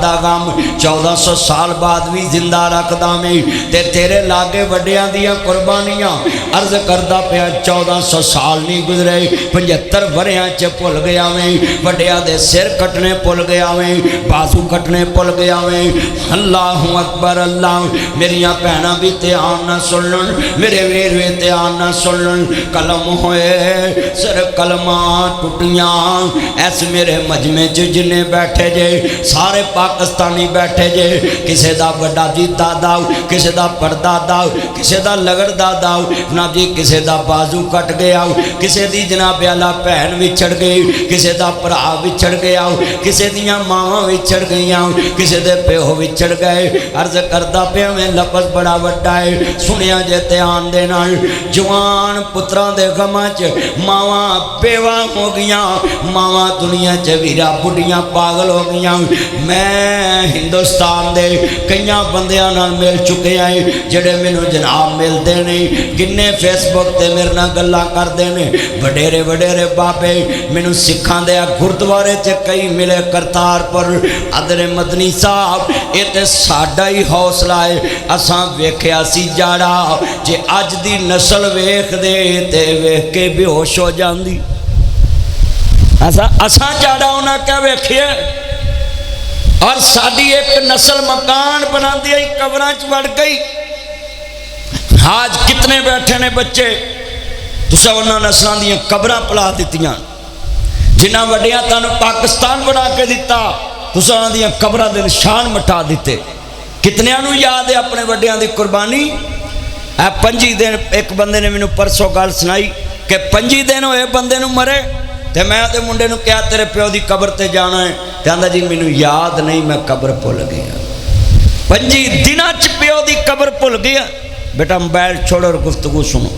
दा गम 1400 साल बाद भी जिंदा रखदा मैं ते तेरे लागे वड्डियां दियां कुर्बानियां अर्ज करदा पिया 1400 साल नहीं गुजरे 75 वरियां च भुल गया मैं वड्डियां दे सिर कटने भुल गया मैं बाजू कटने भुल गया मैं। अल्लाहु अकबर अल्लाह। मेरिया भैन भी ध्यान ना सुनन मेरे वीर भी ध्यान ना सुनन कलम होए सिर कलमा टुटियां ऐस मेरे मजमे च जिन्ने बैठे जे सारे पाकिस्तानी बैठे जे किसी का बड़ा जी दादा किसी का परदादा किसी का लगड़दादा ना जी किसी का बाजू कट गया किसी की जनाब आला भैन विछड़ गई किसी का भरा विछड़ गया किसी दियां मावां विछड़ गई किसी के प्यो विछड़ गए। अर्ज करदा पिया मैं लफज बड़ा वड्डा है सुनिया जे ध्यान दे नाल जवान पुत्रां दे गमां च मावां बेवा हो गईयां मावां दुनिया च वीरा बुढ़ियां पागल हो गईयां। मैं हिंदुस्तान दे कई बंदियां नाल मिल चुके हैं जेड़े मैनू जनाब मिलते नहीं किन्ने फेसबुक ते मेरे नाल गल्लां करते हैं वडेरे वडेरे बाबे मैनू सिखां दे गुरुद्वारे च कई मिले करतारपुर अदरे मदनी साहब ये तो साडा ही हौसला है असां वेख्या सी जाड़ा जे अज दी नस्ल वेख दे ते वेख के बेहोश हो जांदी असां जाड़ा उन्हां क्या वेखिया और साडी एक नस्ल मकान बनाती आई कबरां च वड़ गई। आज कितने बैठे ने बच्चे तुसां उन्हां नस्लां दियां कबरां पला दित्तियां जिन्हां वड्डियां तुहानूं पाकिस्तान बना के दिता तुसां उन्हां दियां कबरां दे निशान मिटा दिते। कितनियां नूं याद है अपने वड्डियां दी कुर्बानी। 25 दिन एक बंदे ने मैनूं परसों गल सुनाई कि 25 दिन होए बंदे नूं मरे ते मैं ते मुंडे नूं कहा तेरे प्यो दी कबर ते जाना है ते आंदा जी मैनूं याद नहीं मैं कबर भुल गया। 25 दिनां च प्यो दी कबर भुल गया। बेटा मोबाइल छोड़ो और गुफ्तगू सुनो।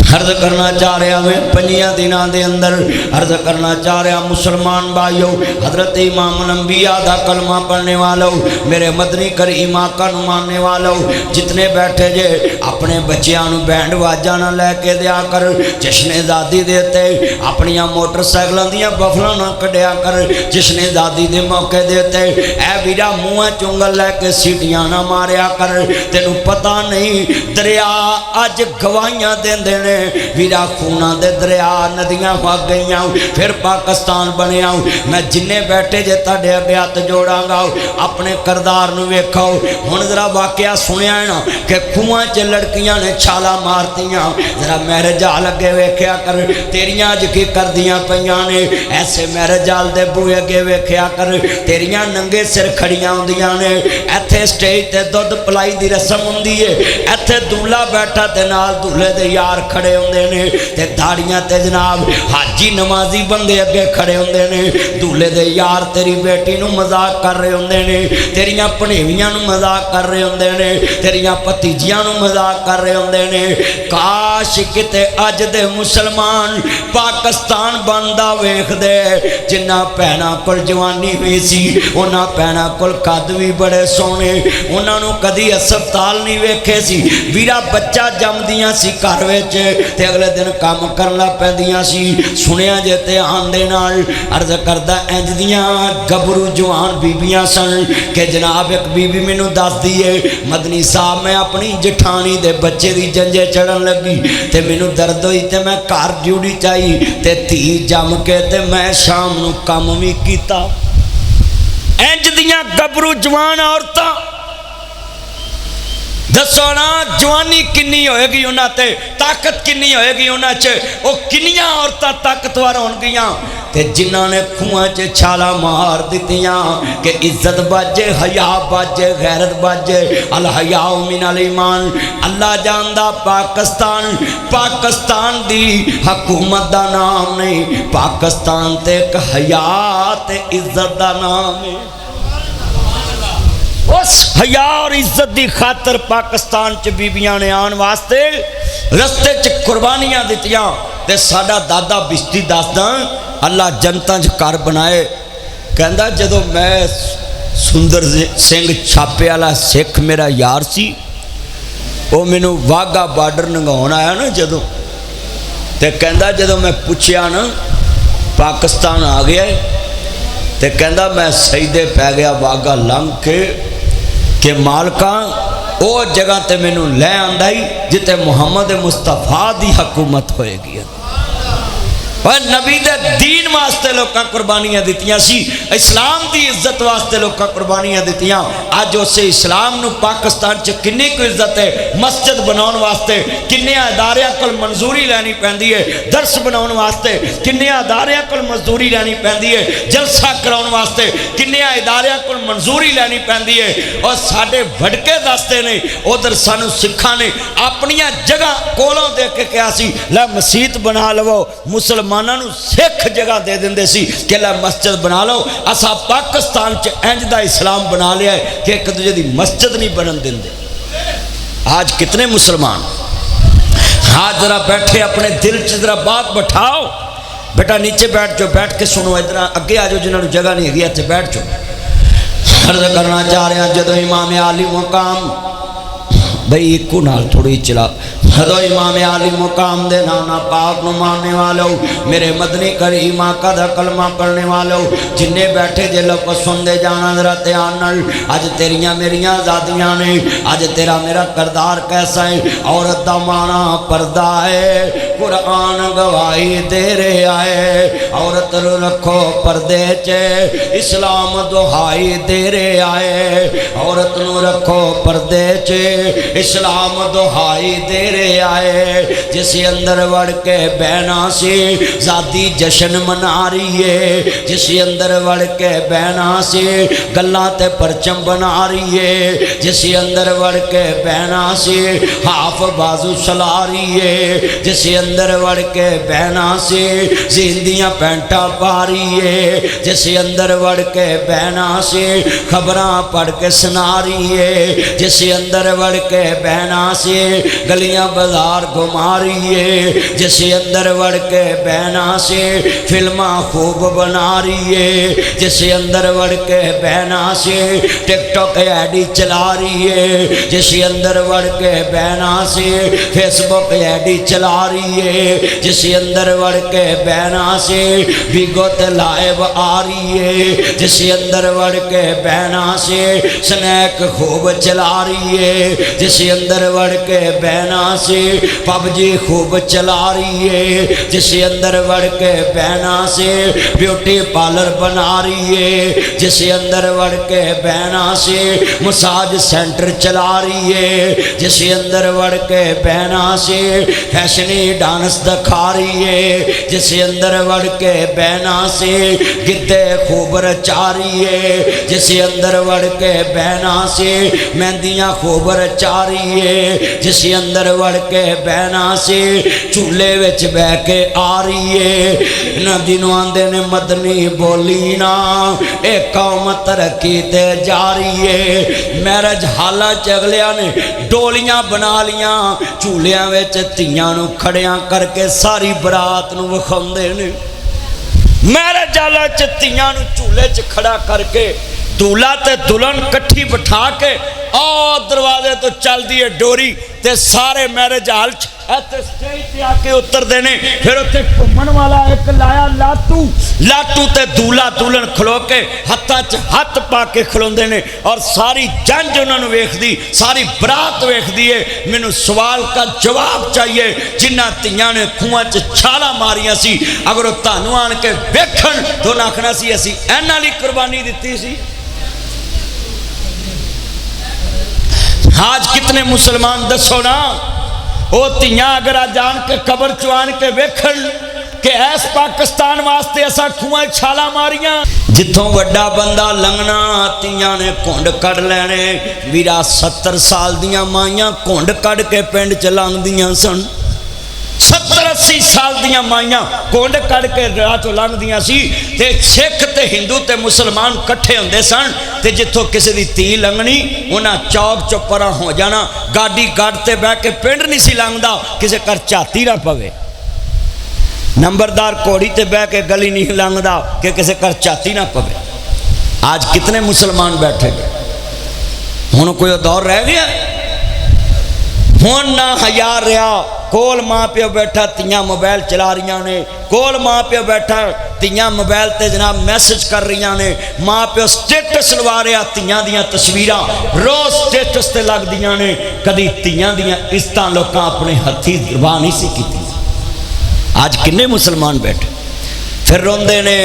अर्ज करना चाह रहा मैं 5 दिनों के अंदर अर्ज करना चाह रहा मुसलमान भाइयों हजरत इमाम अम्बिया दा कलमा पढ़ने वालों मेरे मदनी करीम आका नूं मानने वालों जितने बैठे जे अपने बच्चों बैंड वाजा ना लैके दिया कर जश्ने दादी देते अपनिया मोटरसाइकिलों दियां बफलों ना कढ़िया कर जश्ने दादी दे मौके देते ऐ वीरा मूँह चुंगल लैके सीटियां ना मारिया कर तेनू पता नहीं दरिया अज गवाहियां देंदे ने वीरा खूना दे दरिया नदियां वग गई फिर पाकिस्तान बनिया। मैं जिन्ने बैठे जे तुहाडे अगे हथ जोड़ांगा अपने करदार नूं वेखो हुण जरा वाकया सुनिया ना कि खूहां च लड़कियां ने छाला मारतियां जरा मैरिज हाल अगे वेख्या कर तेरियां अज की करदियां पईयां ने ऐसे मैरिज हाल दे बूहे अगे वेख्या कर तेरियां नंगे सिर खड़ियां हुंदियां ने। इत्थे स्टेज ते दुध पलाई दी रस्म हुंदी है इत्थे दूल्हा बैठा ते नाल दूल्हे दे यार खड़े होंदे ने ते दाड़ियां ते जनाब हाजी नमाजी बंदे अगे खड़े होंदे ने दूल्हे दे यार तेरी बेटी नूं मजाक कर रहे होंदे ने तेरियां भणेवियां नूं मजाक कर रहे होंदे ने तेरियां भतीजियां नूं मजाक कर रहे होंदे ने। काश किते अज दे मुसलमान पाकिस्तान बनदा वेखदे जिन्ना भैणां कोल जवानी हुई सी उन्हां भैणां कोल कद भी बड़े सोहणे उन्हां नूं कदी अस्पताल नहीं वेखे सी वीरा बच्चा जमदियां सी घर विच ते अगले दिन काम कर लग पैंदियां सी। सुनिया जे ध्यान दे नाल अर्ज करदा इंज दियां गबरू जवान बीबियां सन कि जनाब एक बीबी मैनू दसदी है मदनी साहब मैं अपनी जठानी दे बच्चे दी जंजे चढ़न लगी ते मैनू दर्द होई ते मैं घर ड्यूटी चाई ते धी जम के ते मैं शाम नू काम भी कीता। इंज दियां गबरू जवान औरतां दसो ना जवानी किन्नी होएगी उन्हां ते ताकत किन्नी होएगी उन्हां च वो किन्नियां औरतां ताकतवर होणगियां ते जिन्हां ने खूहां च छाला मार दित्तियां कि इज्जत बाजे हया बाजे गैरत बाजे अल हयाउ मिनल ईमान। अल्लाह जानदा पाकिस्तान दी हुकूमत दा नाम नहीं पाकिस्तान ते एक हया ते इज्जत दा नाम है। उस हया और इज्जत की खातर पाकिस्तान च बीबियां ने आने वास्ते रस्ते च कुर्बानियां दित्तियां ते साडा दादा बिश्ती दसदा अल्लाह जनता च घर बनाए कहंदा जदों मैं सुंदर सिंह छापे वाला सिख मेरा यार सी वो मैनू वाघा बार्डर नंगाउण आया ना जदों ते कहंदा जदों मैं पुछया ना पाकिस्तान आ गया तो कहता मैं सईदे पै गया वाघा लंघ के कि मालका वो जगह ते मैनू लै आंदा ही जिते मुहम्मद मुस्तफा की हुकूमत होएगी। और नबी दे दीन वास्ते लोग कुर्बानियां दित्तियां सी, इस्लाम की इज्जत वास्ते लोग कुर्बानियां दित्तियां। अज उस इस्लाम नू पाकिस्तान च किन्नी को इज्जत है। मस्जिद बनाने वास्ते किन्ने अदारियां कोल मंजूरी लैनी पैंदी है, दरस बनाने वास्ते किन्ने अदारियां कोल मंजूरी लैनी पैंदी है, जलसा कराने वास्ते किन्ने अदारियां कोल मंजूरी लैनी पैंदी है। और साडे वडके दसते ने उधर सानू सिखां ने अपनियां जगह कोलों दे के कहा सी लै मसीत बना लवो, मुसलमान सिख जगह दे देंदे सी कि ला मस्जिद बना लो। असा पाकिस्तान च इंज दा इस्लाम बना लिया है कि एक दूजे की मस्जिद नहीं बनन देंदे। आज कितने मुसलमान आज जरा बैठे अपने दिल च जरा बात बैठाओ, बेटा नीचे बैठ जाओ, बैठ के सुनो, इधर अगे आ जाओ, जिन्होंने जगह नहीं है इतने बैठ जाओ। अर्ज करना चाह रहा जो इमाम आली मुकाम भाई इको नाल थोड़ी चला जो इमाम आली मुकाम दे नाना पाक नू मानने वालों, मेरे मदनी करीम आका दा कलमा पढ़ने वालों, जिन्ने बैठे जे लोग सुनते जाना जरा ध्यान नाल। अज तेरिया मेरिया आजादियां ने, अज तेरा मेरा करदार कैसा है। औरत दा माना पर्दा है, कुरान गवाही दे रहा है। औरत नू रखो पर्दे च, इस्लाम दुहाई दे रहा है। औरत नू रखो पर्दे च, इस्लाम दुहाई दे रहा है। जिस अंदर वड़ के बहना से जाती जश्न मना रही है, जिस अंदर वड़ के बहना से गल्लां ते परचम बना रही है, जिस अंदर वड़ के बहना से हाफ बाजू चला रही है, जिस अंदर वड़ के बहना से जिंदियां पैंटा पा रही है, जिस अंदर वड़ के बहना से खबरां पढ़ के सुना रही है, जिस अंदर वड़ के बहना से गलियां बाजार घुमा रही है, जिस अंदर वड़ के बहना से फिल्मा खूब बना रही है, जिस अंदर वड़ के बहना से टिकटॉक आईडी चला रही है, जिस अंदर वड़ के बहना से फेसबुक आईडी चला रही है, जिस अंदर वड़ के बहना से बिगोत लाइव आ रही है, जिस अंदर वड़ के बहना से स्नैक खूब चला रही है, जिस अंदर वड़ के बहना से पबजी खूब चला रही है, जिस अंदर वड़ के बहना से ब्यूटी पार्लर बना रही है, जिस अंदर वड़ के बहना से मसाज सेंटर चला रही है, जिस अंदर वड़ के बहना से फैशनी डांस दिखा रही है, जिस अंदर वड़ के बहना से गिद्दे खूब रचा रही है, जिस अंदर वड़ के बहना से मेहंदियां खूब रचा रही है, जिस अंदर वड़ के बहना से चूल्हे विच बह के आ रही है। इन्हां जिन्हों आंदे ने मदनी बोली ना, एक कौम तरक्की ते जा रही है। मैरिज हालां च अगलियां ने डोलियां बना लियां, चूल्हियां विच धीआं नूं खड़ियां करके सारी बरात नूं विखाउंदे ने। मैरिज हालां च धीआं नूं चूल्हे च खड़ा करके दूल्हा ते दुल्हन कट्ठी बिठा के और दरवाजे तो चलती है डोरी ते सारे मैरिज हाल स्टेज पे आके उतरते हैं। फिर उत्ते घूमन वाला एक लाया लाटू, लाटू ते दूल्हा दुल्हन खलो के हत्थां च हत्थ पा के खलोंदे ने और सारी जंज उन्होंने वेखदी, सारी बरात वेखदी है। मैनू सवाल का जवाब चाहिए, जिन्हां धीआं ने खूहां च छालां मारियां सी, अगर वो तुहानूं आण के वेखण तो उन्हां आखना सी असीं इन्हां लई कुर्बानी दित्ती सी। आज कितने मुसलमान दसो ना, वो धीआं अगर आ जान के कबर चो आन के वेखण कि ऐस पाकिस्तान वास्ते असा खूहां छाला मारियां। जिथों वड्डा बंदा लंघना धीआं ने घुंड कढ़ लैने। वीरा 70 साल दियां माइयां घुंड कढ़ के पिंड च लंघदियां सन। 70-80 साल दियां माइयां घुंड कढ़ के राह चों लंघदियां सी ते सिख ते हिंदू ते मुसलमान इकट्ठे हुंदे सन ते जिथों किसी दी धी लंघनी उन्हां चौक चों परां हो जाना। गाड़ी गढ़ ते बह के पिंड नहीं सी लंघदा, किसी घर झाती ना पवे। नंबरदार घोड़ी ते बह के गली नहीं लंघदा कि किसी घर झाती ना पवे। आज कितने मुसलमान बैठे, हुण कोई दौर रह गया? हुण ना हया रहा कोल माँ प्यो बैठा तियां मोबाइल चला रही ने, कोल माँ प्यो बैठा तियां मोबाइल ते जनाब मैसेज कर रही ने, माँ प्यो स्टेटस लवा रहा, तियां दियां तस्वीरां रोज स्टेटस ते लगदियां ने। कदी तियां दियां इज्जत लोग अपने हथी दरबार नहीं सी कीती। आज किन्ने मुसलमान बैठे फिर रोंदे ने,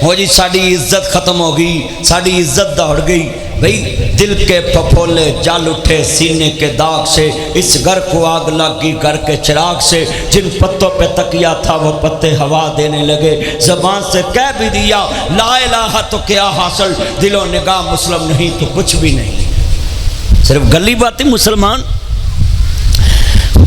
हो जी साड़ी इज्जत खत्म हो गई, साड़ी इज्जत दौड़ गई। भाई दिल के फफोले जल उठे सीने के दाग से, इस घर को आग लगी घर के चिराग से। जिन पत्तों पे तकिया था वो पत्ते हवा देने लगे, जबान से कह भी दिया ला इलाहा तो क्या हासिल, दिलो निगाह मुस्लिम नहीं तो कुछ भी नहीं। सिर्फ गली बातें मुसलमान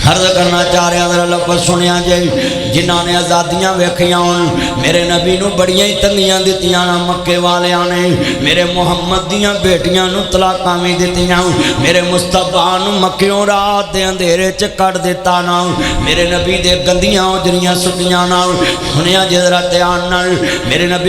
हर्ज करना चाह रहा जरा लफ्ज़ सुनिया जे। जिन्होंने आज़ादियाँ वेखिया मेरे नबी नूं बड़ियां ही तंगियां दित्तियां ना मक्के वालियां ने, मेरे मुहम्मद दियां बेटियां नूं तलाकां भी दित्तियां, मेरे मुस्तफा नूं मक्कियों रात दे अंधेरे च कट दिता ना, मेरे नबी दे गंदियां उजरियां सुटियां ना। सुनिया जे जरा ध्यान नाल, मेरे नबी